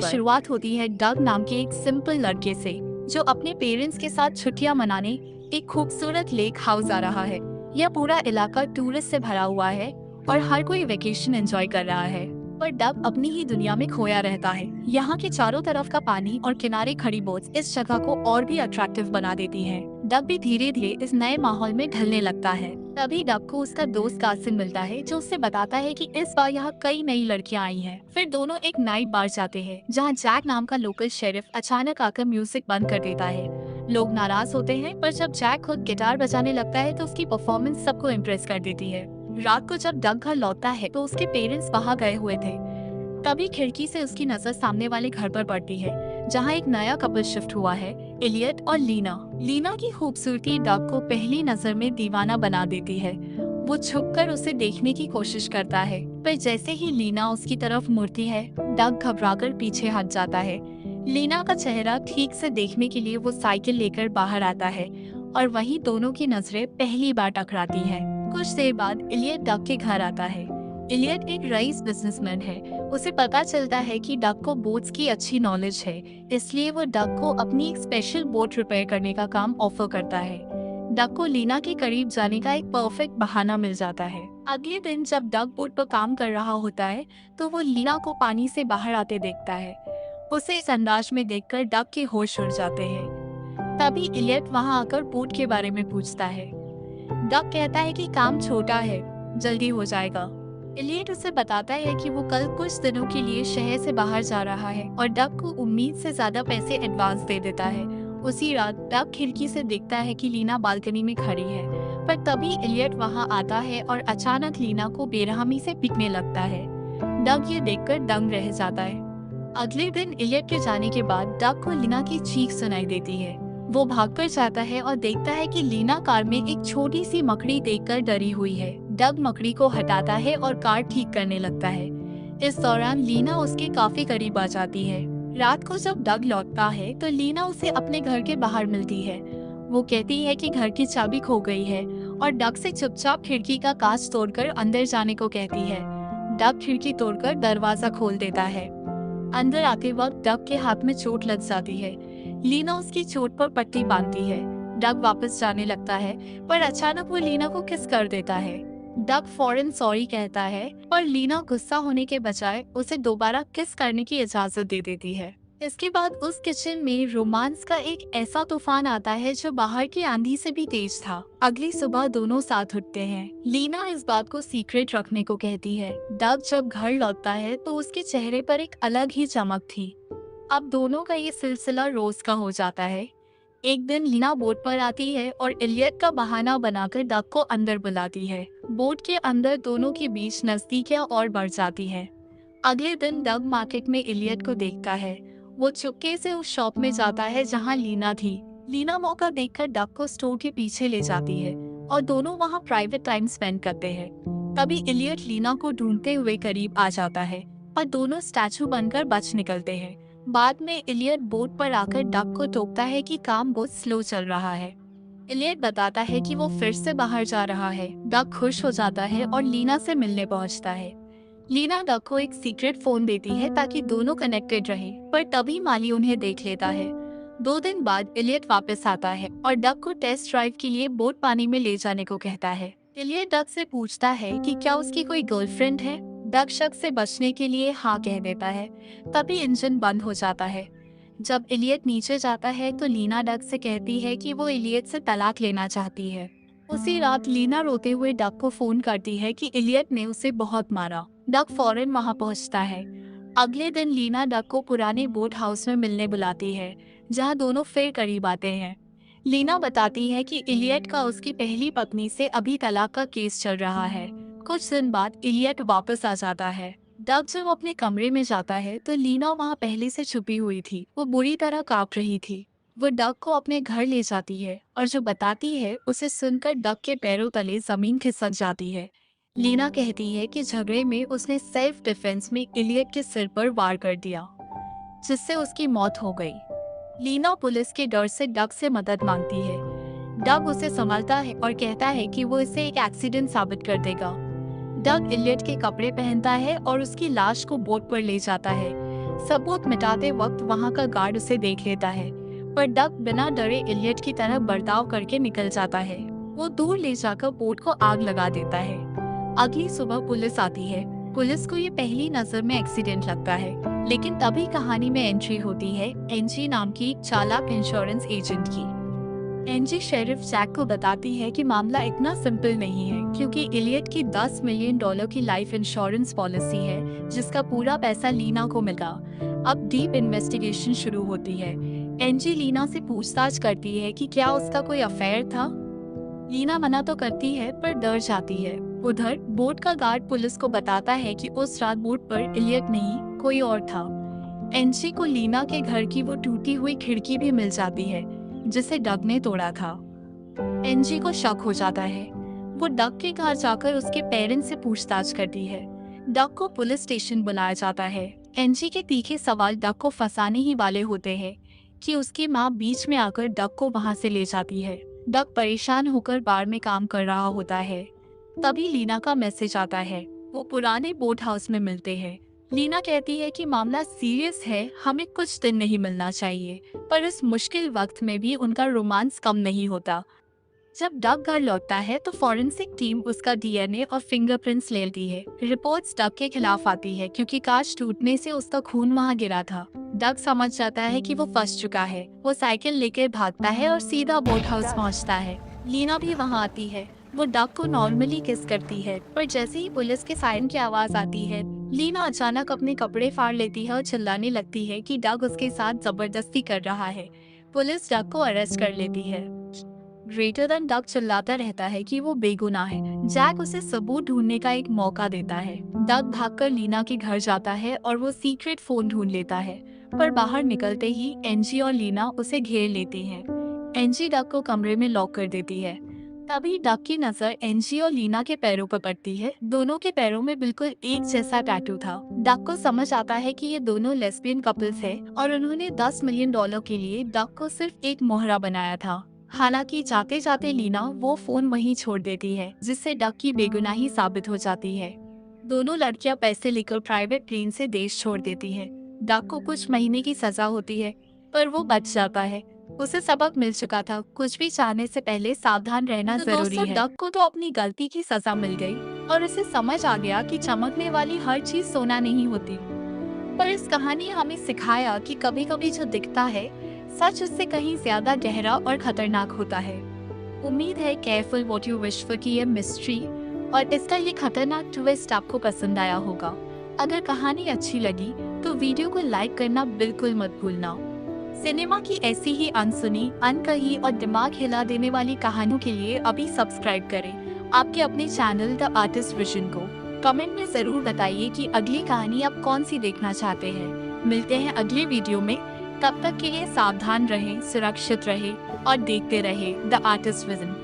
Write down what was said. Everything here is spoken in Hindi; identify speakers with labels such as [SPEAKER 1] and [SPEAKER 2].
[SPEAKER 1] पर।
[SPEAKER 2] शुरुआत होती है डग नाम के एक सिंपल लड़के से जो अपने पेरेंट्स के साथ छुट्टियां मनाने एक खूबसूरत लेक हाउस आ रहा है। यह पूरा इलाका टूरिस्ट से भरा हुआ है और हर कोई वेकेशन एंजॉय कर रहा है, पर डग अपनी ही दुनिया में खोया रहता है। यहाँ के चारों तरफ का पानी और किनारे खड़ी बोट्स इस जगह को और भी अट्रैक्टिव बना देती हैं। डग भी धीरे धीरे इस नए माहौल में ढलने लगता है। तभी डग को उसका दोस्त कासिम मिलता है जो उसे बताता है कि इस बार यहाँ कई नई लड़कियाँ आई हैं। फिर दोनों एक नाइट बार जाते हैं जहाँ जैक नाम का लोकल शेरिफ अचानक आकर म्यूजिक बंद कर देता है। लोग नाराज होते हैं, पर जब जैक खुद गिटार बजाने लगता है तो उसकी परफॉर्मेंस सबको इम्प्रेस कर देती है। रात को जब डग घर लौटता है तो उसके पेरेंट्स वहाँ गए हुए थे। तभी खिड़की से उसकी नजर सामने वाले घर पर पड़ती है जहाँ एक नया कपल शिफ्ट हुआ है, इलियट और लीना। लीना की खूबसूरती डग को पहली नजर में दीवाना बना देती है। वो छुपकर उसे देखने की कोशिश करता है, पर जैसे ही लीना उसकी तरफ मुड़ती है डग घबराकर पीछे हट जाता है। लीना का चेहरा ठीक से देखने के लिए वो साइकिल लेकर बाहर आता है और वहीं दोनों की नजरें पहली बार टकराती हैं। कुछ देर बाद इलियट डग के घर आता है। इलियट एक रईस बिजनेसमैन है। उसे पता चलता है कि डग को बोट्स की अच्छी नॉलेज है, इसलिए वो डग को अपनी एक स्पेशल बोट रिपेयर करने का काम ऑफर करता है। डग को लीना के करीब जाने का एक परफेक्ट बहाना मिल जाता है। अगले दिन जब डग बोट पर काम कर रहा होता है तो वो लीना को पानी से बाहर आते देखता है। उसे इस अंदाज में देखकर डग के होश उड़ जाते हैं। तभी इलियट वहां आकर बोट के बारे में पूछता है। डग कहता है कि काम छोटा है, जल्दी हो जाएगा। इलियट उसे बताता है कि वो कल कुछ दिनों के लिए शहर से बाहर जा रहा है और डग को उम्मीद से ज्यादा पैसे एडवांस दे देता है। उसी रात डग खिड़की से देखता है कि लीना बालकनी में खड़ी है, पर तभी इलियट वहां आता है और अचानक लीना को बेरहमी से पीटने लगता है। डग ये देखकर दंग रह जाता है। अगले दिन इलियट के जाने के बाद डग को लीना की चीख सुनाई देती है। वो भागकर जाता है और देखता है कि लीना कार में एक छोटी सी मकड़ी देखकर डरी हुई है। डग मकड़ी को हटाता है और कार ठीक करने लगता है। इस दौरान लीना उसके काफी करीब आ जाती है। रात को जब डग लौटता है तो लीना उसे अपने घर के बाहर मिलती है। वो कहती है कि घर की चाबी खो गई है और डग से चुपचाप खिड़की का कांच तोड़कर अंदर जाने को कहती है। डग खिड़की तोड़कर दरवाजा खोल देता है। अंदर आते वक्त डग के हाथ में चोट लग जाती है। लीना उसकी चोट पर पट्टी बांधती है। डग वापस जाने लगता है, पर अचानक वो लीना को किस कर देता है। डग फौरन सॉरी कहता है, पर लीना गुस्सा होने के बजाय उसे दोबारा किस करने की इजाजत दे देती है। इसके बाद उस किचन में रोमांस का एक ऐसा तूफान आता है जो बाहर की आंधी से भी तेज था। अगली सुबह दोनों साथ उठते हैं। लीना इस बात को सीक्रेट रखने को कहती है। डग जब घर लौटता है तो उसके चेहरे पर एक अलग ही चमक थी। अब दोनों का ये सिलसिला रोज का हो जाता है। एक दिन लीना बोट पर आती है और इलियट का बहाना बनाकर डग को अंदर बुलाती है। बोट के अंदर दोनों के बीच नजदीकियां और बढ़ जाती है। अगले दिन डग मार्केट में इलियट को देखता है। वो चुपके से उस शॉप में जाता है जहां लीना थी। लीना मौका देखकर डग को स्टोर के पीछे ले जाती है और दोनों वहां प्राइवेट टाइम स्पेंड करते हैं। तभी इलियट लीना को ढूंढते हुए करीब आ जाता है और दोनों स्टैचू बनकर बच निकलते हैं। बाद में इलियट बोट पर आकर डग को टोकता है कि काम बहुत स्लो चल रहा है। इलियट बताता है कि वो फिर से बाहर जा रहा है। डग खुश हो जाता है और लीना से मिलने पहुंचता है। लीना डग को एक सीक्रेट फोन देती है ताकि दोनों कनेक्टेड रहे, पर तभी माली उन्हें देख लेता है। 2 दिन बाद इलियट वापस आता है और डग को टेस्ट ड्राइव के लिए बोट पानी में ले जाने को कहता है। इलियट डग से पूछता है कि क्या उसकी कोई गर्लफ्रेंड है। डग शक से बचने के लिए हाँ कह देता है। तभी इंजन बंद हो जाता है। जब इलियट नीचे जाता है तो लीना डग से कहती है कि वो इलियट से तलाक लेना चाहती है। उसी रात लीना रोते हुए डग को फोन करती है कि इलियट ने उसे बहुत मारा। डग फौरन वहां पहुंचता है। अगले दिन लीना डग को पुराने बोट हाउस में मिलने बुलाती है, जहां दोनों फिर करीब आते हैं। लीना बताती है कि इलियट का उसकी पहली पत्नी से अभी तलाक का केस चल रहा है। कुछ दिन बाद इलियट वापस आ जाता है। डग जब अपने कमरे में जाता है तो लीना वहां पहले से छुपी हुई थी। वो बुरी तरह कांप रही थी। वो डग को अपने घर ले जाती है और जो बताती है उसे सुनकर डग के पैरों तले जमीन खिसक जाती है। लीना कहती है कि झगड़े में उसने सेल्फ डिफेंस में इलियट के सिर पर वार कर दिया, जिससे उसकी मौत हो गई। लीना पुलिस के डर से डग से मदद मांगती है। डग उसे संभालता है और कहता है कि वो इसे एक एक्सीडेंट साबित कर देगा। डग इलियट के कपड़े पहनता है और उसकी लाश को बोट पर ले जाता है। सबूत मिटाते वक्त वहाँ का गार्ड उसे देख लेता है, पर डक बिना डरे इलियट की तरह बर्ताव करके निकल जाता है। वो दूर ले जाकर बोट को आग लगा देता है। अगली सुबह पुलिस आती है। पुलिस को ये पहली नजर में एक्सीडेंट लगता है, लेकिन तभी कहानी में एंट्री होती है एंजी नाम की एक चालाक इंश्योरेंस एजेंट की। एंजी शेरिफ जैक को बताती है कि मामला इतना सिंपल नहीं है, क्योंकि इलियट की $10 मिलियन की लाइफ इंश्योरेंस पॉलिसी है जिसका पूरा पैसा लीना को मिला। अब डीप इन्वेस्टिगेशन शुरू होती है। एंजी लीना से पूछताछ करती है कि क्या उसका कोई अफेयर था। लीना मना तो करती है पर डर जाती है। उधर बोट का गार्ड पुलिस को बताता है कि उस रात बोट पर इलियट नहीं कोई और था। एंजी को लीना के घर की वो टूटी हुई खिड़की भी मिल जाती है जिसे डग ने तोड़ा था। एंजी को शक हो जाता है। वो डग के घर जाकर उसके पेरेंट्स से पूछताछ करती है। डग को पुलिस स्टेशन बुलाया जाता है। एंजी के तीखे सवाल डग को फंसाने ही वाले होते हैं कि उसकी माँ बीच में आकर डग को वहाँ से ले जाती है। डग परेशान होकर बार में काम कर रहा होता है। तभी लीना का मैसेज आता है। वो पुराने बोट हाउस में मिलते हैं। लीना कहती है कि मामला सीरियस है, हमें कुछ दिन नहीं मिलना चाहिए, पर इस मुश्किल वक्त में भी उनका रोमांस कम नहीं होता। जब डग घर लौटता है तो फॉरेंसिक टीम उसका डीएनए और फिंगरप्रिंट्स ले लेती है। रिपोर्ट्स डग के खिलाफ आती है क्योंकि कांच टूटने से उसका खून वहां गिरा था। डग समझ जाता है कि वो फंस चुका है। वो साइकिल लेकर भागता है और सीधा बोट हाउस पहुंचता है। लीना भी वहां आती है। वो डग को नॉर्मली किस करती है, पर जैसे ही पुलिस के सायरन की आवाज आती है, लीना अचानक अपने कपड़े फाड़ लेती है और चिल्लाने लगती है कि डग उसके साथ जबरदस्ती कर रहा है। पुलिस डग को अरेस्ट कर लेती है। ग्रेटर देन डग चिल्लाता रहता है कि वो बेगुनाह है। जैक उसे सबूत ढूंढने का एक मौका देता है। डग भागकर लीना के घर जाता है और वो सीक्रेट फोन ढूंढ लेता है, पर बाहर निकलते ही एंजी और लीना उसे घेर लेती हैं। एंजी डग को कमरे में लॉक कर देती है। तभी डग की नजर एंजी और लीना के पैरों पर पड़ती है। दोनों के पैरों में बिल्कुल एक जैसा टैटू था। डग को समझ आता है कि ये दोनों लेस्बियन कपल्स हैं और उन्होंने $10 मिलियन के लिए डग को सिर्फ एक मोहरा बनाया था। हालांकि जाते जाते लीना वो फोन वहीं छोड़ देती है, जिससे डग की बेगुनाही साबित हो जाती है। दोनों लड़कियां पैसे लेकर प्राइवेट प्लेन से देश छोड़ देती है। डग को कुछ महीने की सजा होती है, पर वो बच जाता है। उसे सबक मिल चुका था, कुछ भी चाहने से पहले सावधान रहना जरूरी है। डग को तो अपनी गलती की सजा मिल गई और उसे समझ आ गया कि चमकने वाली हर चीज सोना नहीं होती। पर इस कहानी हमें सिखाया कि कभी कभी जो दिखता है सच उससे कहीं ज्यादा गहरा और खतरनाक होता है। उम्मीद है careful what you wish for की ये मिस्ट्री और इसका ये खतरनाक ट्विस्ट आपको पसंद आया होगा। अगर कहानी अच्छी लगी तो वीडियो को लाइक करना बिल्कुल मत भूलना। सिनेमा की ऐसी ही अनसुनी, अनकही और दिमाग हिला देने वाली कहानियों के लिए अभी सब्सक्राइब करें आपके अपने चैनल द आर्टिस्ट विजन को। कमेंट में जरूर बताइए कि अगली कहानी आप कौन सी देखना चाहते हैं। मिलते हैं अगले वीडियो में, तब तक के लिए सावधान रहें, सुरक्षित रहें और देखते रहें द आर्टिस्ट विजन।